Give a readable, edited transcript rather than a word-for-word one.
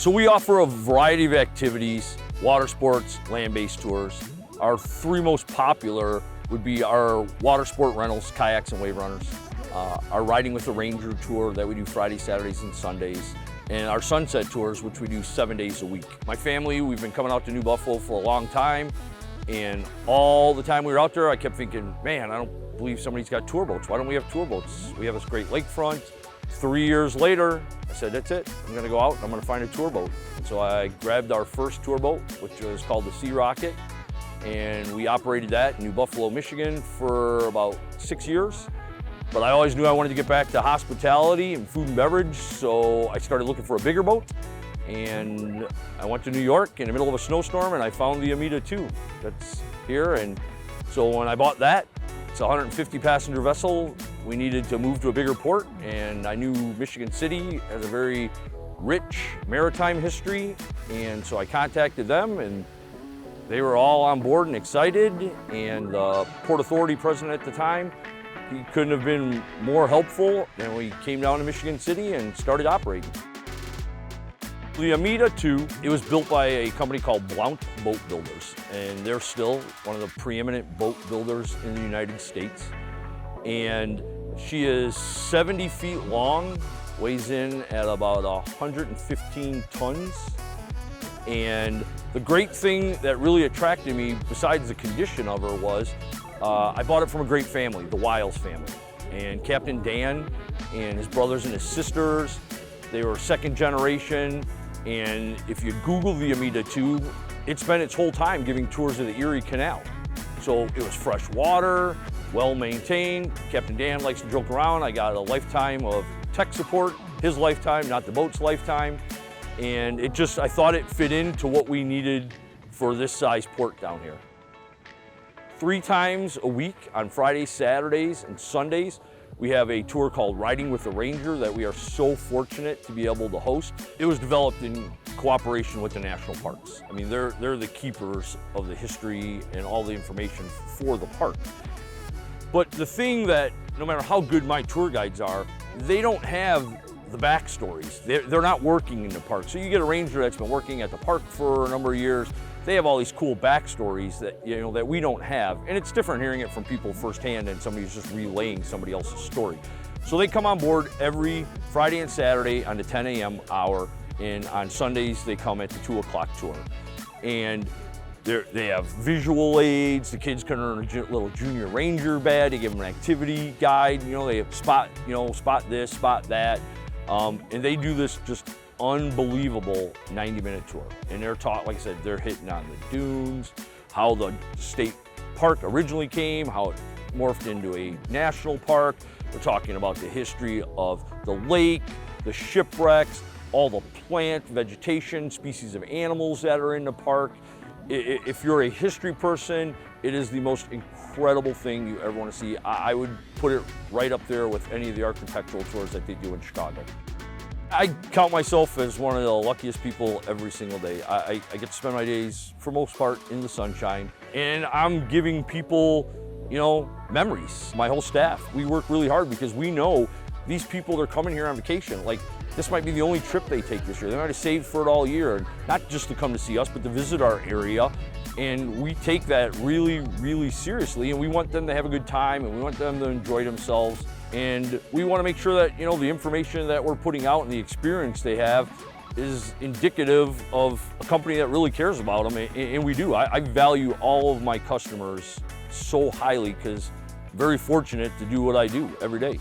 So we offer a variety of activities: water sports, land-based tours. Our three most popular would be our water sport rentals, kayaks and wave runners, our riding with the Ranger tour that we do Fridays, Saturdays, and Sundays, and our sunset tours, which we do 7 days a week. My family, we've been coming out to New Buffalo for a long time, and all the time we were out there, I kept thinking, man, I don't believe somebody's got tour boats. Why don't we have tour boats? We have this great lakefront. 3 years later, I said, that's it. I'm gonna go out and I'm gonna find a tour boat. And so I grabbed our first tour boat, which was called the Sea Rocket, and we operated that in New Buffalo, Michigan for about 6 years. But I always knew I wanted to get back to hospitality and food and beverage, so I started looking for a bigger boat. And I went to New York in the middle of a snowstorm and I found the Amita 2 that's here. And so when I bought that, it's a 150 passenger vessel. We needed to move to a bigger port, and I knew Michigan City has a very rich maritime history. And so I contacted them, and they were all on board and excited. And the Port Authority president at the time, he couldn't have been more helpful. And we came down to Michigan City and started operating. The Amita 2, it was built by a company called Blount Boat Builders, and they're still one of the preeminent boat builders in the United States. And she is 70 feet long, weighs in at about 115 tons. And the great thing that really attracted me, besides the condition of her, was I bought it from a great family, the Wiles family. And Captain Dan and his brothers and his sisters, they were second generation. And if you Google the Amita 2, it spent its whole time giving tours of the Erie Canal. So it was fresh water, well maintained. Captain Dan likes to joke around. I got a lifetime of tech support, his lifetime, not the boat's lifetime. And it just, I thought it fit into what we needed for this size port down here. 3 times a week on Fridays, Saturdays, and Sundays, we have a tour called Riding with the Ranger that we are so fortunate to be able to host. It was developed in cooperation with the national parks. I mean, they're the keepers of the history and all the information for the park. But the thing that, no matter how good my tour guides are, they don't have the backstories. They're not working in the park. So you get a ranger that's been working at the park for a number of years. They have all these cool backstories that, you know, that we don't have. And it's different hearing it from people firsthand than somebody who's just relaying somebody else's story. So they come on board every Friday and Saturday on the 10 a.m. hour, and on Sundays they come at the 2 o'clock tour. And they have visual aids. The kids can earn a little junior ranger badge. They give them an activity guide. You know, they spot this, spot that. And they do this just unbelievable 90-minute tour. And they're taught, like I said, they're hitting on the dunes, how the state park originally came, how it morphed into a national park. We're talking about the history of the lake, the shipwrecks, all the plant, vegetation, species of animals that are in the park. If you're a history person, it is the most incredible thing you ever want to see. I would put it right up there with any of the architectural tours that they do in Chicago. I count myself as one of the luckiest people every single day. I get to spend my days, for most part, in the sunshine, and I'm giving people, you know, memories. My whole staff, we work really hard because we know these people, they're coming here on vacation. Like, this might be the only trip they take this year. They might have saved for it all year, and not just to come to see us, but to visit our area. And we take that really, really seriously, and we want them to have a good time, and we want them to enjoy themselves. And we want to make sure that, you know, the information that we're putting out and the experience they have is indicative of a company that really cares about them, and we do. I value all of my customers so highly because I'm very fortunate to do what I do every day.